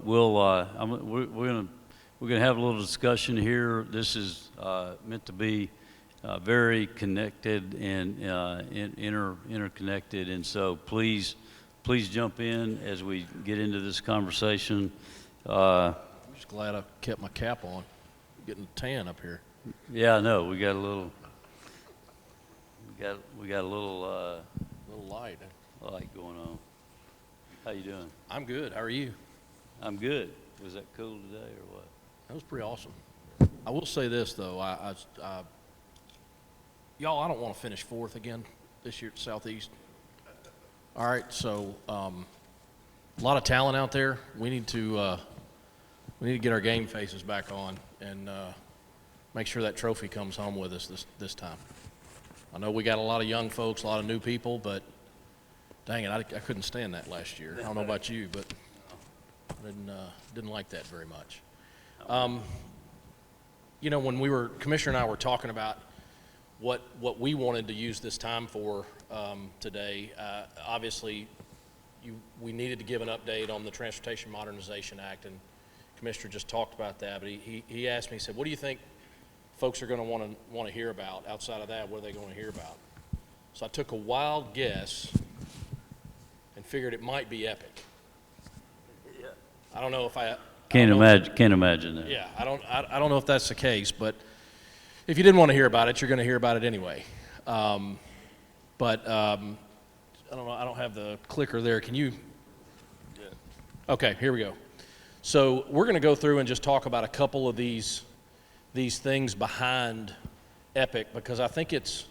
we're gonna have a little discussion here. This is meant to be very connected and interconnected, and so please jump in as we get into this conversation. I'm just glad I kept my cap on. Getting tan up here. Yeah, I know. We got a little Light. light going on. How you doing? I'm good. How are you? I'm good. Was that cool today or what? That was pretty awesome. I will say this though, y'all, I don't want to finish fourth again this year at Southeast. All right, so a lot of talent out there. We need to get our game faces back on and make sure that trophy comes home with us this time. I know we got a lot of young folks, a lot of new people, but dang it, I couldn't stand that last year. I don't know about you, but I didn't like that very much. You know, when Commissioner and I were talking about what we wanted to use this time for today, obviously we needed to give an update on the Transportation Modernization Act, and Commissioner just talked about that, but he asked me, he said, what do you think folks are going to want to hear about? Outside of that, what are they going to hear about? So I took a wild guess and figured it might be Epic. Yeah. I don't know if Can't imagine that. Yeah, I don't know if that's the case, but if you didn't want to hear about it, you're going to hear about it anyway. I don't know. I don't have the clicker there. Can you? Yeah. Okay, here we go. So we're going to go through and just talk about a couple of these things behind Epic, because I think it's,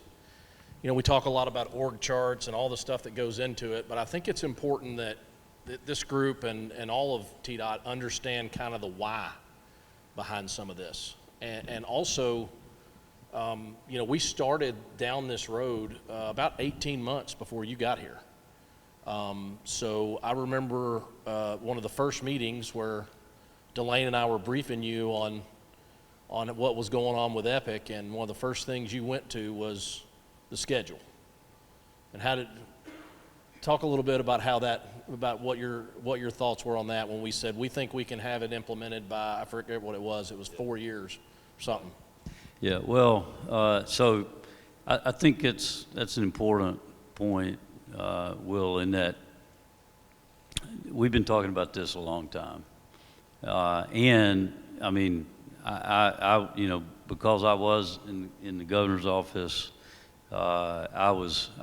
you know, we talk a lot about org charts and all the stuff that goes into it, but I think it's important that this group and all of TDOT understand kind of the why behind some of this. And also, you know, we started down this road about 18 months before you got here. So I remember one of the first meetings where Delane and I were briefing you on what was going on with Epic, and one of the first things you went to was the schedule. And talk a little bit about about what your thoughts were on that when we said we think we can have it implemented by, I forget what it was 4 years or something. Yeah, well, so I think that's an important point, Will, in that we've been talking about this a long time. And I mean, I you know, because I was in the governor's office, I was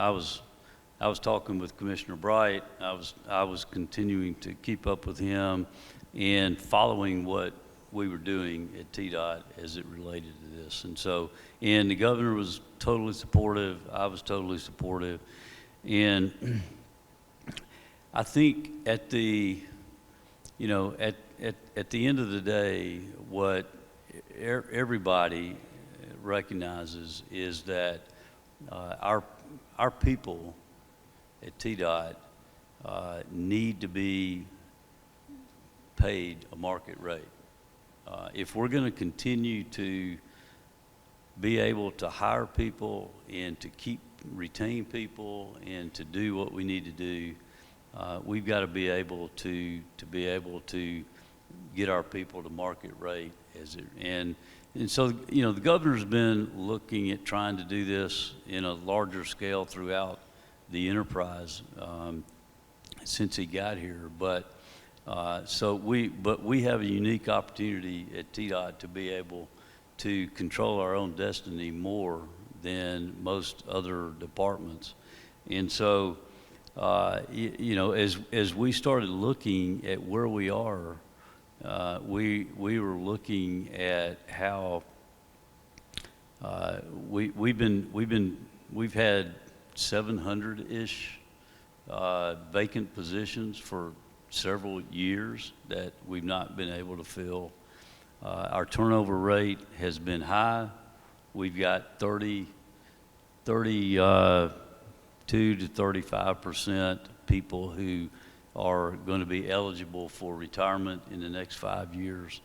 talking with Commissioner Bright. I was continuing to keep up with him and following what we were doing at TDOT as it related to this. And so, and the governor was totally supportive. I was totally supportive. And I think at the end of the day, what everybody recognizes is that our people at TDOT need to be paid a market rate. If we're going to continue to be able to hire people and to retain people and to do what we need to do, we've got to be able to get our people to market rate and so, you know, the governor's been looking at trying to do this in a larger scale throughout the enterprise since he got here, but we have a unique opportunity at TDOT to be able to control our own destiny more than most other departments. And so, you know, as we started looking at where we are, we were looking at how we've had 700-ish vacant positions for several years that we've not been able to fill. Our turnover rate has been high. We've got 32 to 35% people who are going to be eligible for retirement in the next 5 years.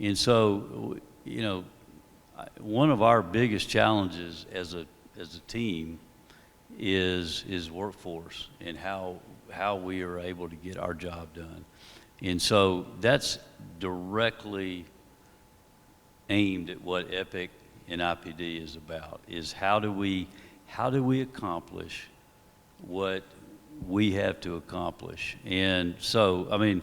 And so, you know, one of our biggest challenges as a team is workforce and how we are able to get our job done. And so that's directly aimed at what EPIC and IPD is about, is how do we accomplish what we have to accomplish. And so, I mean,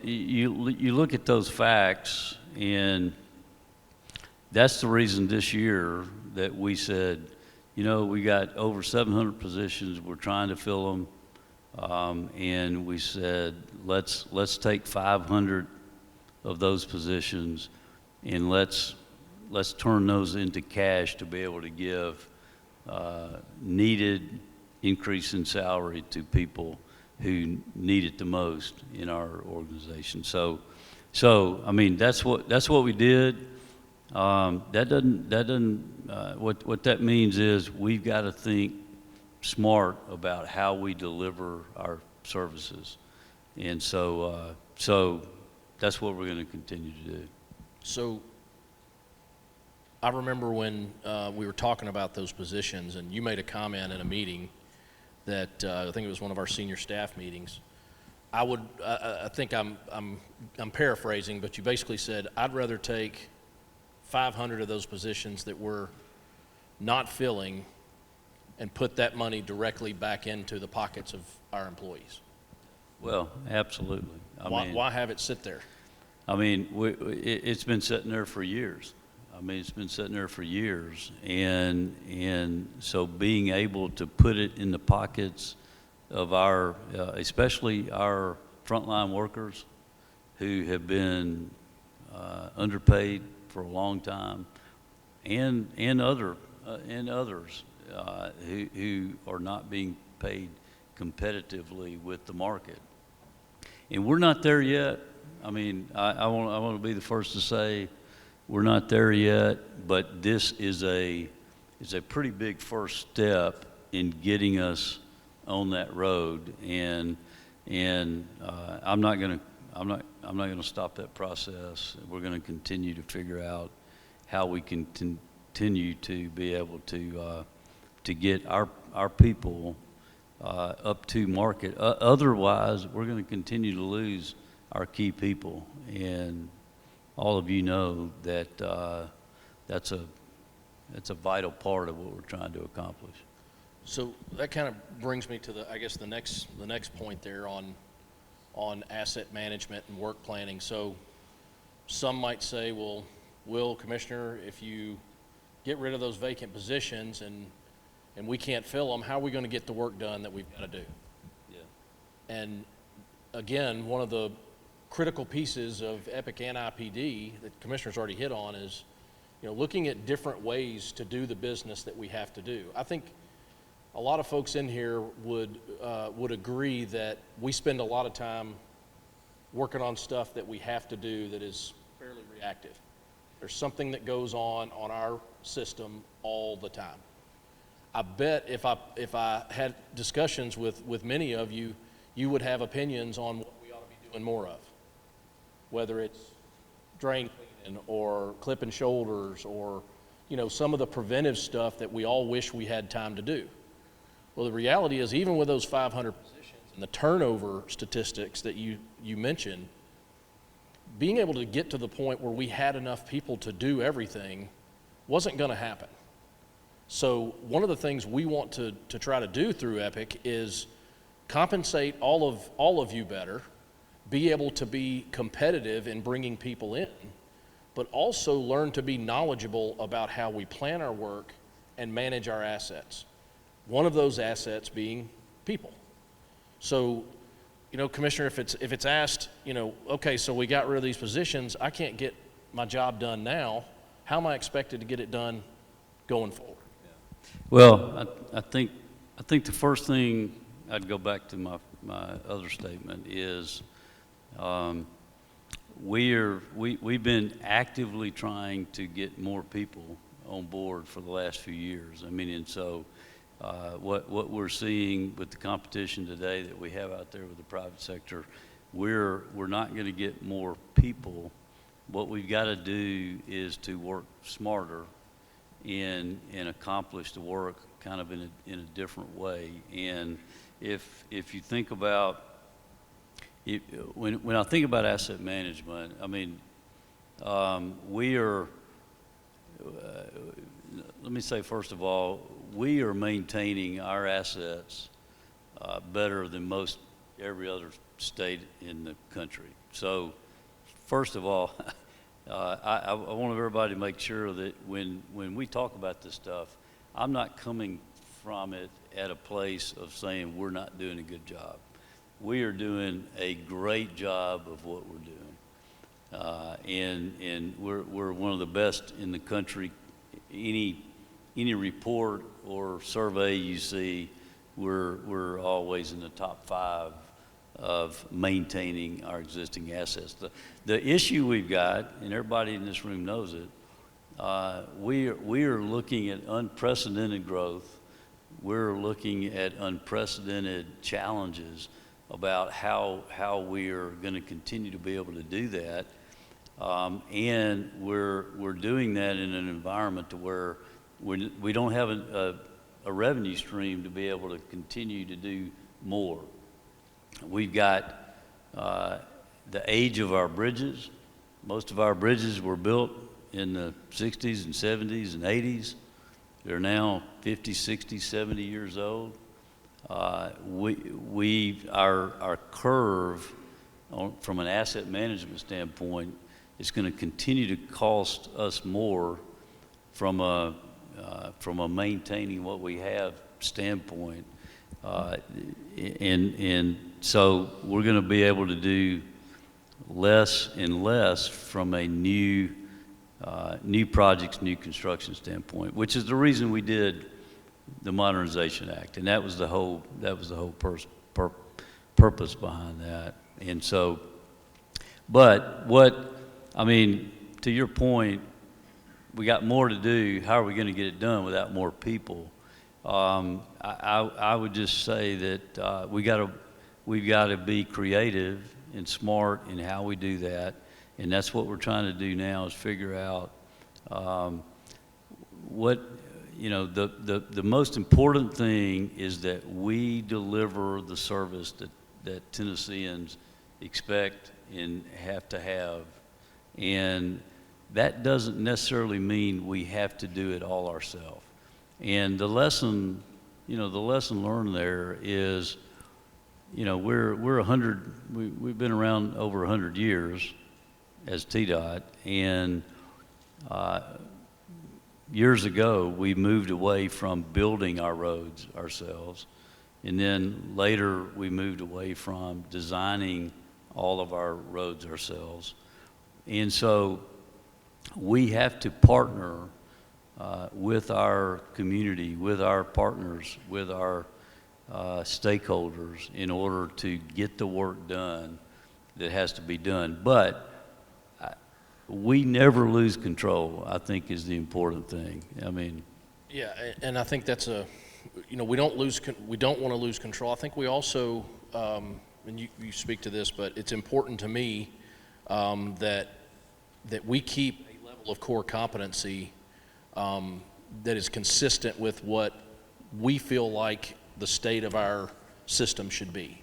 you look at those facts, and that's the reason this year that we said, you know, we got over 700 positions, we're trying to fill them, and we said, let's take 500 of those positions, and let's turn those into cash to be able to give needed increase in salary to people who need it the most in our organization. So I mean, that's what we did. What that means is we've got to think smart about how we deliver our services, and so that's what we're going to continue to do. So I remember when we were talking about those positions, and you made a comment in a meeting that I think it was one of our senior staff meetings. I think I'm paraphrasing, but you basically said, I'd rather take 500 of those positions that we're not filling and put that money directly back into the pockets of our employees. Well, absolutely. Why have it sit there? I mean, it's been sitting there for years. And so being able to put it in the pockets of our, especially our frontline workers who have been underpaid for a long time, and others who are not being paid competitively with the market. And we're not there yet. I mean, I want to be the first to say we're not there yet, but this is a pretty big first step in getting us on that road. And I'm not going to stop that process. We're going to continue to figure out how we can continue to be able to get our people up to market. Otherwise, we're going to continue to lose our key people, and all of you know that that's a vital part of what we're trying to accomplish. So that kind of brings me to the next point there on asset management and work planning. So some might say, well, Will, Commissioner, if you get rid of those vacant positions and we can't fill them, how are we going to get the work done that we've got to do? Yeah. And again, one of the critical pieces of EPIC and IPD that Commissioner's already hit on is, you know, looking at different ways to do the business that we have to do. I think a lot of folks in here would agree that we spend a lot of time working on stuff that we have to do that is fairly reactive. There's something that goes on our system all the time. I bet if I had discussions with many of you, you would have opinions on what we ought to be doing more of, whether it's drain cleaning or clipping shoulders or, you know, some of the preventive stuff that we all wish we had time to do. Well, the reality is, even with those 500 positions and the turnover statistics that you mentioned, being able to get to the point where we had enough people to do everything wasn't going to happen. So one of the things we want to try to do through EPIC is compensate all of you better, be able to be competitive in bringing people in, but also learn to be knowledgeable about how we plan our work and manage our assets. One of those assets being people. So, you know, Commissioner, if it's asked, you know, okay, so we got rid of these positions, I can't get my job done now, how am I expected to get it done going forward? Well, I think the first thing, I'd go back to my other statement, is we've been actively trying to get more people on board for the last few years. I mean, and so what we're seeing with the competition today that we have out there with the private sector, we're not going to get more people. What we've got to do is to work smarter and accomplish the work kind of in a different way. And if you think about when I think about asset management, I mean, we are, let me say first of all, we are maintaining our assets better than most every other state in the country. So first of all, I want everybody to make sure that when we talk about this stuff, I'm not coming from it at a place of saying we're not doing a good job. We are doing a great job of what we're doing, and we're one of the best in the country. Any report or survey you see, we're always in the top 5 of maintaining our existing assets. The issue we've got, and everybody in this room knows it, we are looking at unprecedented growth. We're looking at unprecedented challenges about how we are going to continue to be able to do that, and we're doing that in an environment to where we don't have a revenue stream to be able to continue to do more. We've got the age of our bridges. Most of our bridges were built in the 60s and 70s and 80s. They're now 50, 60, 70 years old. Our curve from an asset management standpoint is going to continue to cost us more from a maintaining what we have standpoint. And so we're going to be able to do less and less from a new projects, new construction standpoint, which is the reason we did the Modernization Act, and that was the whole purpose behind that. And so, but to your point, we got more to do. How are we going to get it done without more people? I would just say that we've got to be creative and smart in how we do that, and that's what we're trying to do now, is figure out what, the most important thing is that we deliver the service that Tennesseans expect and have to have, and that doesn't necessarily mean we have to do it all ourselves. And the lesson learned there is, we're 100. We've been around over 100 years as TDOT, and years ago we moved away from building our roads ourselves, and then later we moved away from designing all of our roads ourselves, and so we have to partner with our community, with our partners, with our stakeholders in order to get the work done that has to be done. But we never lose control, I think, is the important thing. Yeah, and I think that's we don't want to lose control. I think we also, and you speak to this, but it's important to me that we keep a level of core competency that is consistent with what we feel like the state of our system should be.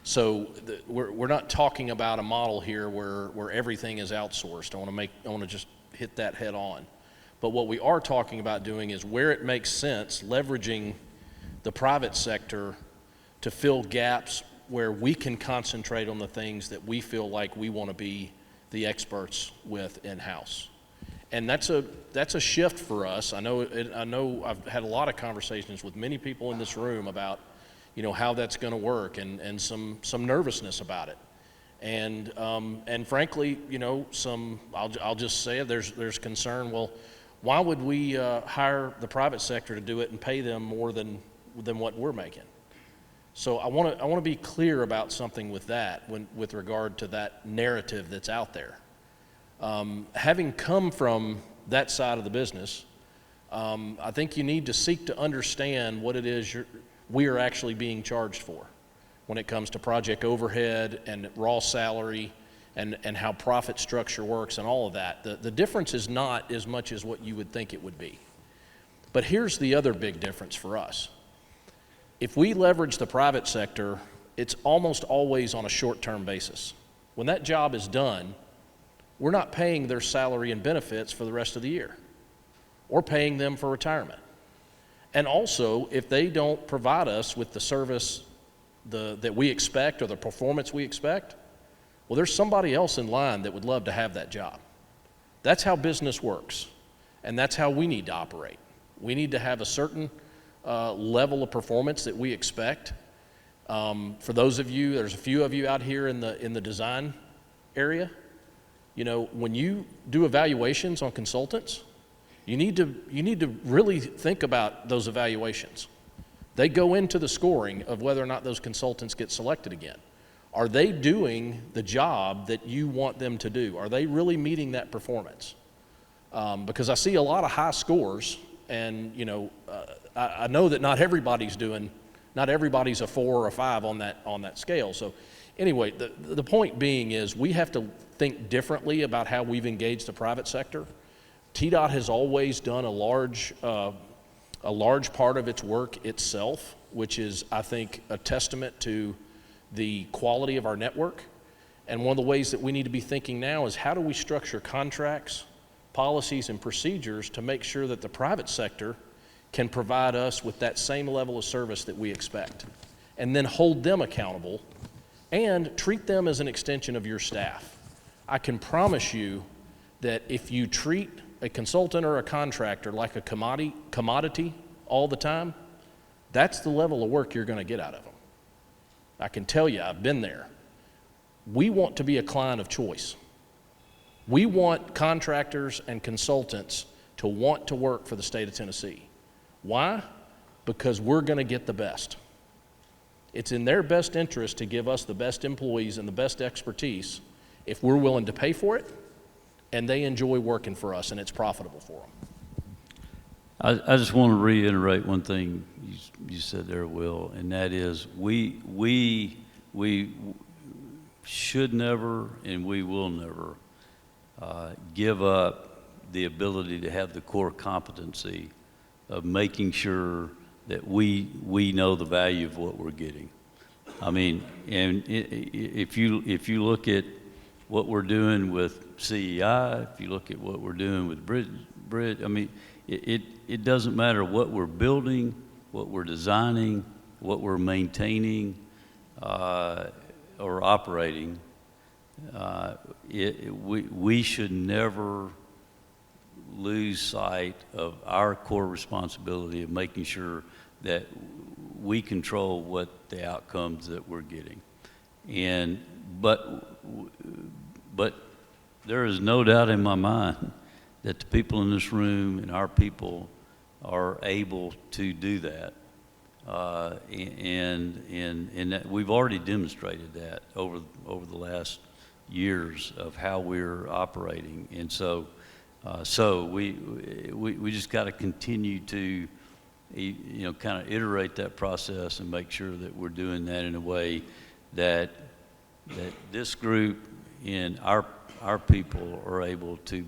So we're not talking about a model here where everything is outsourced. I want to just hit that head on. But what we are talking about doing is, where it makes sense, leveraging the private sector to fill gaps where we can concentrate on the things that we feel like we want to be the experts with in-house. And that's a shift for us. I know I've had a lot of conversations with many people in this room about how that's going to work, and some nervousness about it, and frankly, I'll just say it, there's concern. Well, why would we hire the private sector to do it and pay them more than what we're making? So I want to be clear about something with that, with regard to that narrative that's out there. Having come from that side of the business, I think you need to seek to understand what it is we are actually being charged for when it comes to project overhead and raw salary and how profit structure works and all of that. The difference is not as much as what you would think it would be. But here's the other big difference for us. If we leverage the private sector it's almost always on a short-term basis. When that job is done, we're not paying their salary and benefits for the rest of the year or paying them for retirement. And also, if they don't provide us with the service that we expect or the performance we expect, well, there's somebody else in line that would love to have that job. That's how business works, and that's how we need to operate. We need to have a certain level of performance that we expect. For those of you, there's a few of you out here in the design area. You know, when you do evaluations on consultants, you need to really think about those evaluations. They go into the scoring of whether or not those consultants get selected again. Are they doing the job that you want them to do? Are they really meeting that performance? Because I see a lot of high scores, and you know, I know that not everybody's a 4 or a 5 on that scale. So anyway, the point being is we have to think differently about how we've engaged the private sector. TDOT has always done a large part of its work itself, which is, I think, a testament to the quality of our network. And one of the ways that we need to be thinking now is how do we structure contracts, policies, and procedures to make sure that the private sector can provide us with that same level of service that we expect, and then hold them accountable and treat them as an extension of your staff. I can promise you that if you treat a consultant or a contractor like a commodity all the time, that's the level of work you're going to get out of them. I can tell you, I've been there. We want to be a client of choice. We want contractors and consultants to want to work for the state of Tennessee. Why? Because we're going to get the best. It's in their best interest to give us the best employees and the best expertise if we're willing to pay for it and they enjoy working for us and it's profitable for them. I just want to reiterate one thing you said there, Will, and that is we should never and we will never give up the ability to have the core competency of making sure that we know the value of what we're getting. I mean, and if you look at what we're doing with CEI, if you look at what we're doing with Bridge, I mean, it doesn't matter what we're building, what we're designing, what we're maintaining, or operating. We should never lose sight of our core responsibility of making sure that we control what the outcomes that we're getting. But there is no doubt in my mind that the people in this room and our people are able to do that. And that we've already demonstrated that over the last years of how we're operating. And so we just got to continue to, kind of iterate that process and make sure that we're doing that in a way that this group and our people are able to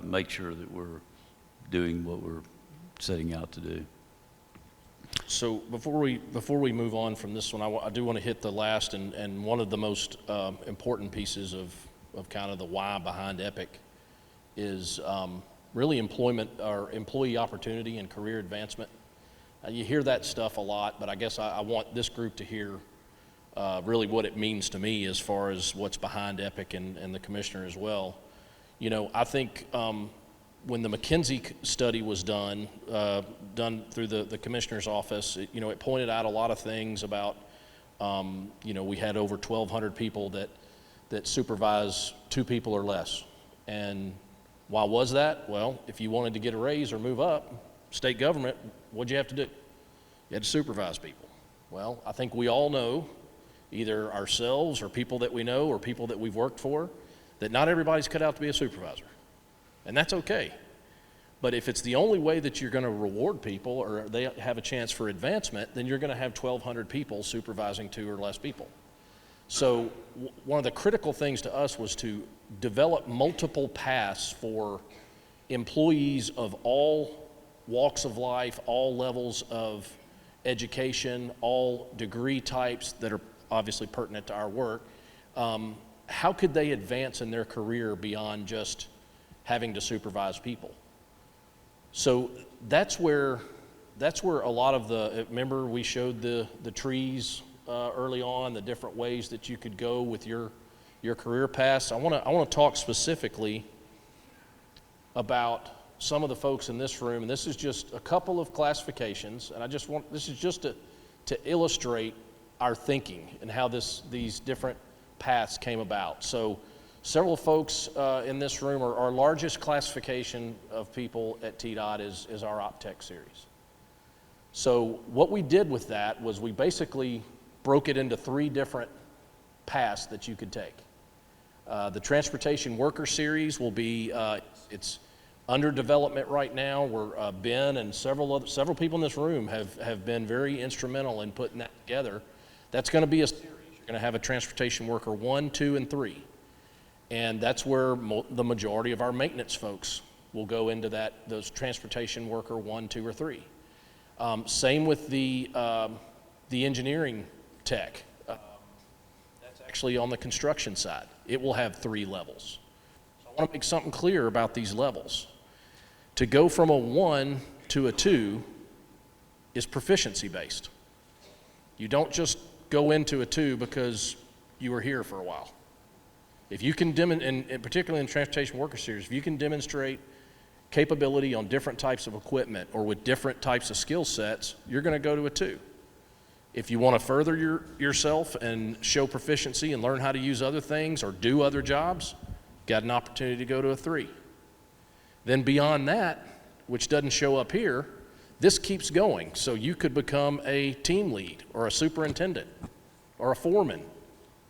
make sure that we're doing what we're setting out to do. So before we move on from this one, I do want to hit the last and one of the most important pieces of kind of the why behind EPIC is really employment or employee opportunity and career advancement. You hear that stuff a lot, but I guess I want this group to hear really what it means to me as far as what's behind EPIC and the commissioner as well. I think when the McKinsey study was done through the commissioner's office, it pointed out a lot of things about, we had over 1,200 people that supervise 2 people or less. And why was that? Well, if you wanted to get a raise or move up, state government, what'd you have to do? You had to supervise people. Well, I think we all know, either ourselves or people that we know or people that we've worked for, that not everybody's cut out to be a supervisor. And that's okay. But if it's the only way that you're going to reward people or they have a chance for advancement, then you're going to have 1,200 people supervising 2 or less people. So one of the critical things to us was to develop multiple paths for employees of all walks of life, all levels of education, all degree types that are obviously pertinent to our work, how could they advance in their career beyond just having to supervise people? So that's where a lot of remember we showed the trees early on, the different ways that you could go with your career paths. I want to talk specifically about some of the folks in this room, and this is just a couple of classifications, and this is just to illustrate our thinking and how these different paths came about. So several folks in this room, our largest classification of people at TDOT is our OpTech series. So what we did with that was we basically broke it into 3 different paths that you could take. The Transportation Worker Series will be, it's under development right now, where Ben and several people in this room have been very instrumental in putting that together. That's going to be a series. You're going to have a Transportation Worker 1, 2, and 3. And that's where the majority of our maintenance folks will go into those Transportation Worker 1, 2, or 3. Same with the engineering tech. That's actually on the construction side. It will have 3 levels. So I want to make something clear about these levels. To go from a 1 to a 2 is proficiency based. You don't just go into a 2 because you were here for a while. If you can and particularly in Transportation Worker Series, if you can demonstrate capability on different types of equipment or with different types of skill sets, you're going to go to a 2. If you want to further yourself and show proficiency and learn how to use other things or do other jobs, got an opportunity to go to a 3. Then beyond that, which doesn't show up here, this keeps going. So you could become a team lead or a superintendent or a foreman.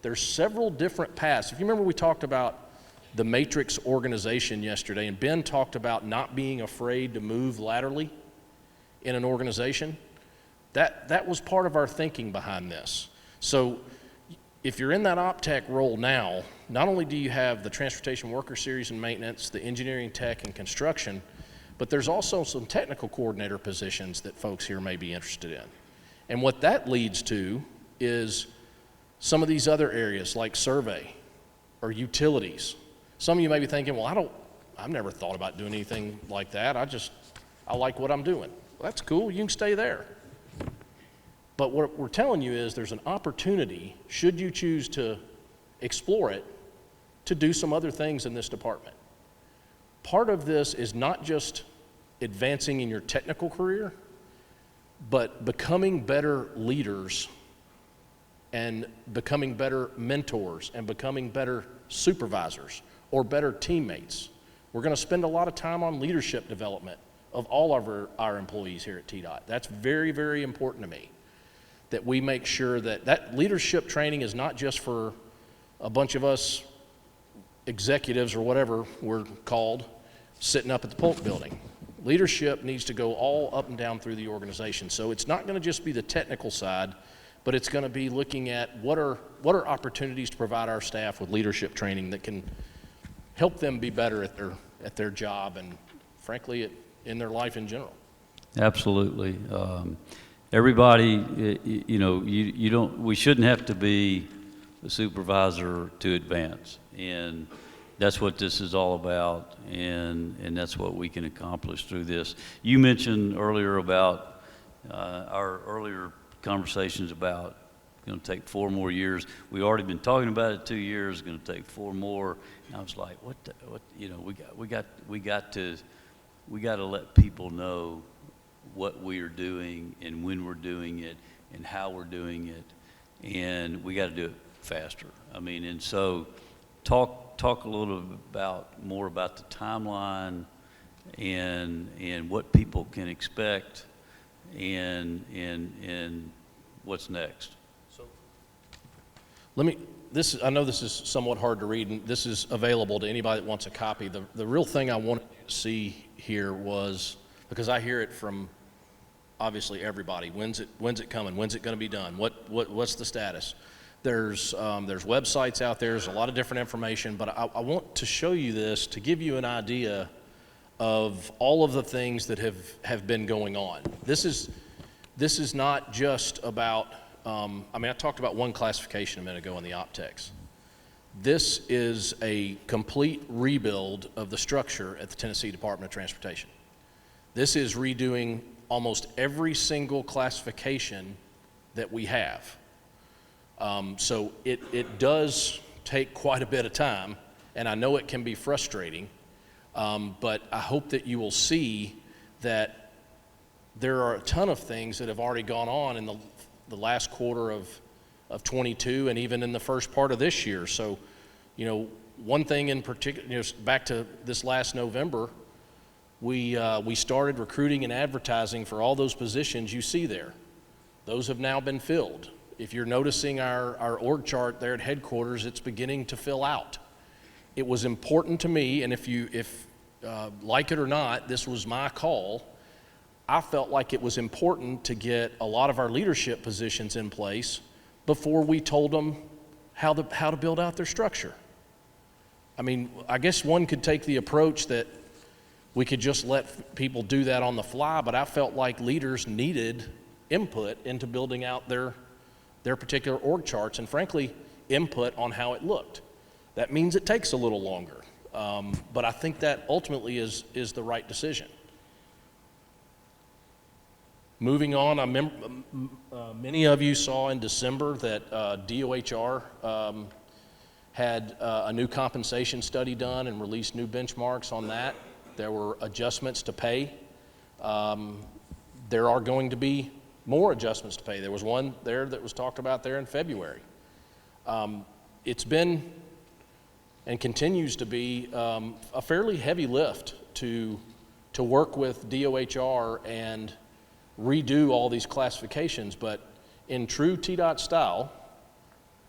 There's several different paths. If you remember, we talked about the matrix organization yesterday, and Ben talked about not being afraid to move laterally in an organization. That was part of our thinking behind this. So if you're in that OpTech role now, not only do you have the Transportation Worker Series and maintenance, the engineering tech and construction, but there's also some technical coordinator positions that folks here may be interested in. And what that leads to is some of these other areas like survey or utilities. Some of you may be thinking, well, I've never thought about doing anything like that. I like what I'm doing. Well, that's cool, you can stay there. But what we're telling you is there's an opportunity, should you choose to explore it, to do some other things in this department. Part of this is not just advancing in your technical career, but becoming better leaders and becoming better mentors and becoming better supervisors or better teammates. We're going to spend a lot of time on leadership development of all of our employees here at TDOT. That's very, very important to me, that we make sure that leadership training is not just for a bunch of us executives or whatever we're called sitting up at the Polk building. Leadership needs to go all up and down through the organization. So it's not going to just be the technical side, but it's going to be looking at what are opportunities to provide our staff with leadership training that can help them be better at their job and frankly in their life in general. Absolutely. Everybody, you don't. We shouldn't have to be a supervisor to advance, and that's what this is all about, and that's what we can accomplish through this. You mentioned earlier about our earlier conversations about going to take 4 more years. We already been talking about it 2 years. Going to take 4 more, and I was like, what? We got to let people know what we are doing and when we're doing it and how we're doing it, and we got to do it faster. I mean, and so talk a little more about the timeline and what people can expect and what's next. So I know this is somewhat hard to read, and this is available to anybody that wants a copy. The real thing I wanted you to see here was, because I hear it from obviously everybody, when's it coming? When's it going to be done? What's the status? There's websites out there. There's a lot of different information, but I want to show you this to give you an idea of all of the things that have been going on. This this is not just about, I talked about one classification a minute ago on the optics. This is a complete rebuild of the structure at the Tennessee Department of Transportation. This is redoing almost every single classification that we have. So it does take quite a bit of time, and I know it can be frustrating, but I hope that you will see that there are a ton of things that have already gone on in the last quarter of 22 and even in the first part of this year. So, one thing in particular, back to this last November, we started recruiting and advertising for all those positions you see there. Those have now been filled. If you're noticing our org chart there at headquarters, it's beginning to fill out. It was important to me, and if like it or not, this was my call. I felt like it was important to get a lot of our leadership positions in place before we told them how to build out their structure. I guess one could take the approach that we could just let people do that on the fly, but I felt like leaders needed input into building out their particular org charts, and frankly, input on how it looked. That means it takes a little longer, but I think that ultimately is the right decision. Moving on, many of you saw in December that DOHR had a new compensation study done and released new benchmarks on that. There were adjustments to pay. There are going to be more adjustments to pay. There was one there that was talked about there in February. It's been and continues to be a fairly heavy lift to work with DOHR and redo all these classifications, but in true TDOT style,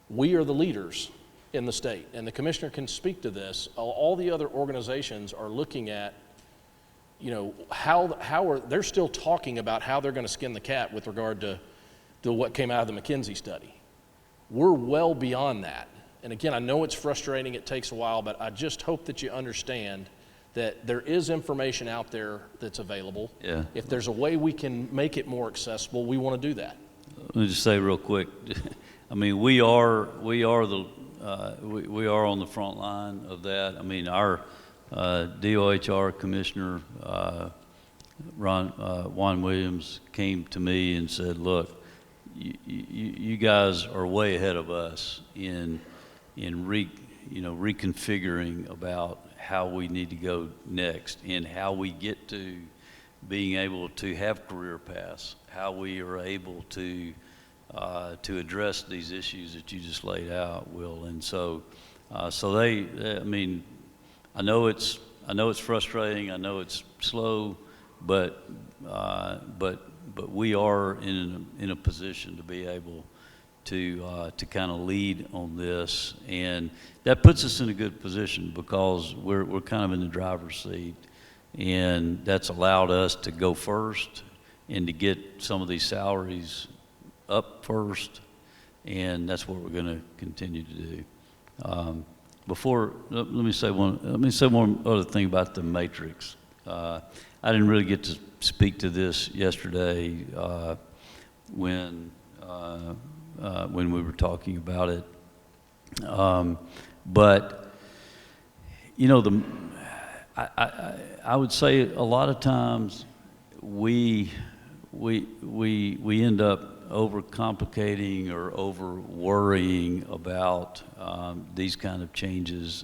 we are the leaders in the state, and the commissioner can speak to this. All the other organizations are looking at, they're still talking about how they're going to skin the cat with regard to what came out of the McKinsey study. We're well beyond that. And again, I know it's frustrating, it takes a while, but I just hope that you understand that there is information out there that's available. Yeah. If there's a way we can make it more accessible, we want to do that. Let me just say real quick. We are on the front line of that. Our DOHR commissioner, Juan Williams, came to me and said, "Look, you guys are way ahead of us in reconfiguring about how we need to go next and how we get to being able to have career paths, how we are able to address these issues that you just laid out, Will." And so I know it's frustrating, I know it's slow, but we are in a position to be able to kind of lead on this, and that puts us in a good position because we're kind of in the driver's seat, and that's allowed us to go first and to get some of these salaries up first, and that's what we're going to continue to do. Let me say one other thing about the matrix. I didn't really get to speak to this yesterday when we were talking about it. But I would say a lot of times we end up overcomplicating or over worrying about these kind of changes.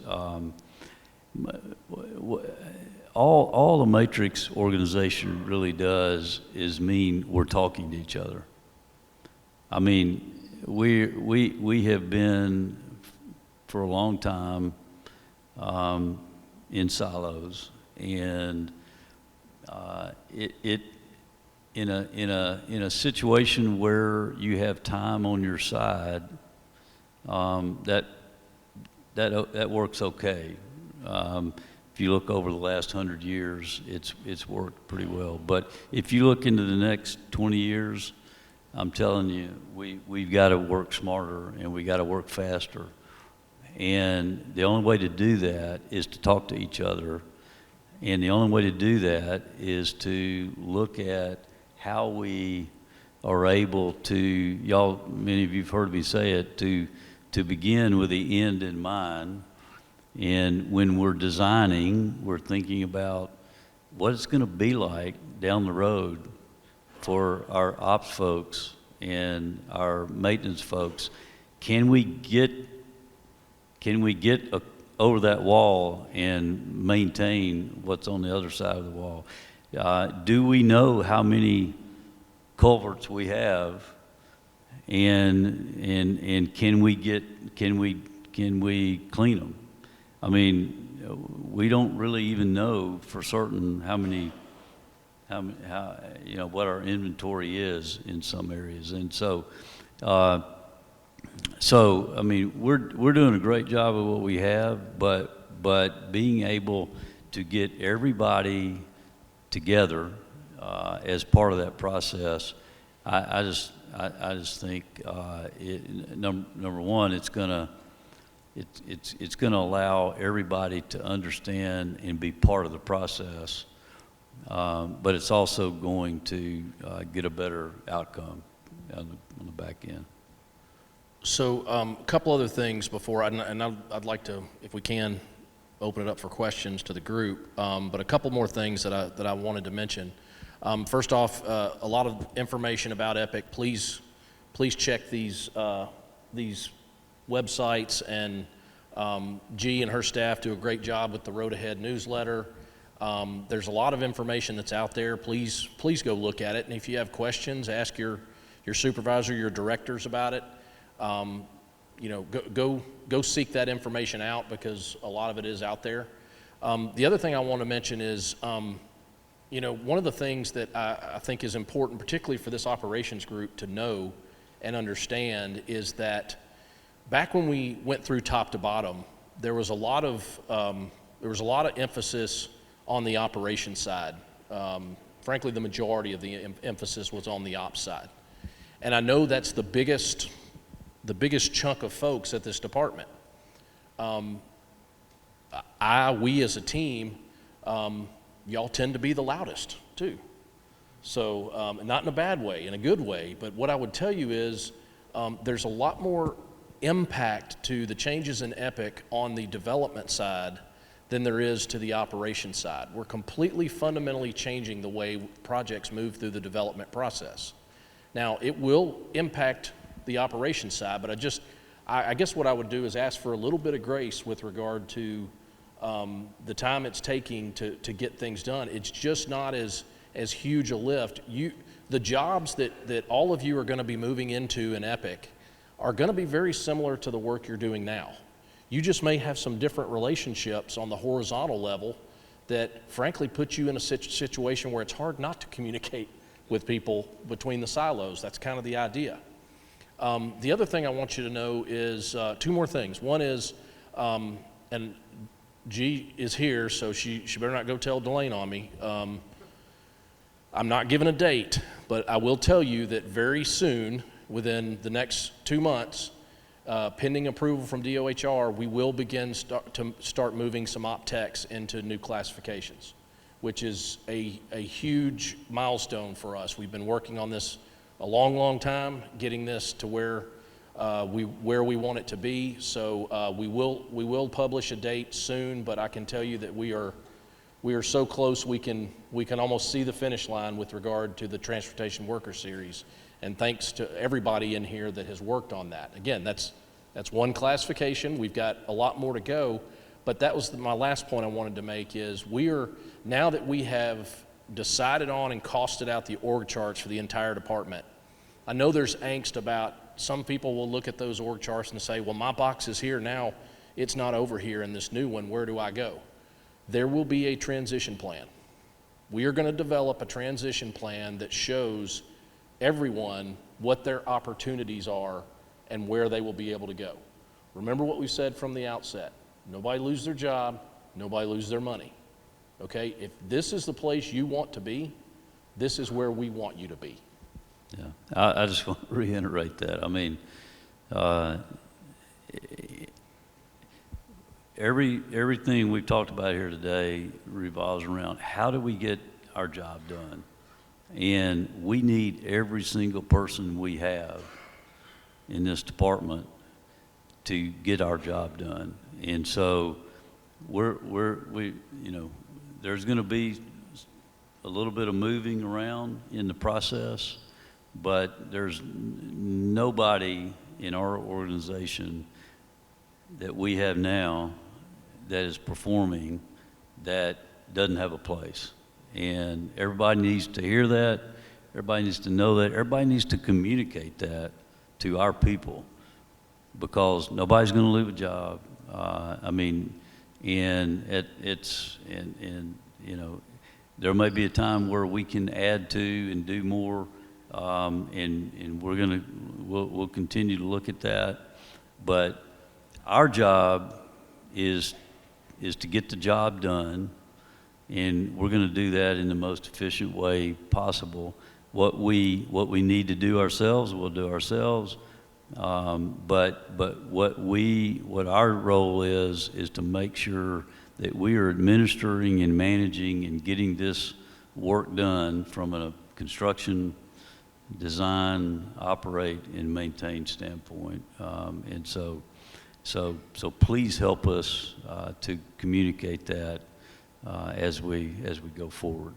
All the matrix organization really does is mean we're talking to each other. We have been for a long time in silos, and in a situation where you have time on your side, that works okay. If you look over the last 100 years, it's worked pretty well. But if you look into the next 20 years, I'm telling you, we've got to work smarter and we got to work faster. And the only way to do that is to talk to each other. And the only way to do that is to look at how we are able to, y'all, many of you've heard me say it, to begin with the end in mind. And when we're designing, we're thinking about what it's going to be like down the road for our ops folks and our maintenance folks. Can we get over that wall and maintain what's on the other side of the wall? Do we know how many culverts we have, and can we clean them? I mean, we don't really even know for certain how what our inventory is in some areas, and so I mean, we're doing a great job of what we have, but being able to get everybody together as part of that process, I just think number one, it's gonna allow everybody to understand and be part of the process, but it's also going to get a better outcome on the back end. So a couple other things before, I'd like to, if we can, open it up for questions to the group, but a couple more things that I wanted to mention. First off, a lot of information about Epic. Please check these websites, and G and her staff do a great job with the Road Ahead newsletter. There's a lot of information that's out there. Please go look at it, and if you have questions, ask your supervisor, your directors about it. Go seek that information out, because a lot of it is out there. The other thing I want to mention is, one of the things that I think is important, particularly for this operations group to know and understand, is that back when we went through top to bottom, there was a lot of emphasis on the operations side. Frankly, the majority of the emphasis was on the ops side, and I know that's the biggest chunk of folks at this department. We as a team, y'all tend to be the loudest too. So, not in a bad way, in a good way, but what I would tell you is there's a lot more impact to the changes in Epic on the development side than there is to the operations side. We're completely fundamentally changing the way projects move through the development process. Now, it will impact the operations side, but I guess what I would do is ask for a little bit of grace with regard to the time it's taking to get things done. It's just not as huge a lift. The jobs that all of you are going to be moving into in Epic are going to be very similar to the work you're doing now. You just may have some different relationships on the horizontal level that frankly put you in a situation where it's hard not to communicate with people between the silos. That's kind of the idea. The other thing I want you to know is two more things. One is, and G is here, so she better not go tell Delane on me. I'm not giving a date, but I will tell you that very soon, within the next 2 months, pending approval from DOHR, we will begin to start moving some op techs into new classifications, which is a huge milestone for us. We've been working on this a long time, getting this to where we want it to be. So we will publish a date soon, but I can tell you that we are so close we can almost see the finish line with regard to the Transportation Worker Series. And thanks to everybody in here that has worked on that. Again, that's one classification. We've got a lot more to go, but that was my last point I wanted to make is now that we have decided on and costed out the org charts for the entire department. I know there's angst about, some people will look at those org charts and say, well, my box is here now, it's not over here in this new one, where do I go? There will be a transition plan. We are going to develop a transition plan that shows everyone what their opportunities are and where they will be able to go. Remember what we said from the outset. Nobody lose their job, nobody lose their money. Okay, if this is the place you want to be, this is where we want you to be. Yeah, I just want to reiterate that. I mean, everything we've talked about here today revolves around how do we get our job done? And we need every single person we have in this department to get our job done. And so there's going to be a little bit of moving around in the process, but there's nobody in our organization that we have now that is performing that doesn't have a place. And everybody needs to hear that. Everybody needs to know that. Everybody needs to communicate that to our people, because nobody's going to lose a job. There may be a time where we can add to and do more, and we'll continue to look at that. But our job is to get the job done, and we're going to do that in the most efficient way possible. What we need to do ourselves, we'll do ourselves. But what our role is to make sure that we are administering and managing and getting this work done from a construction, design, operate, and maintain standpoint. So please help us to communicate that as we go forward.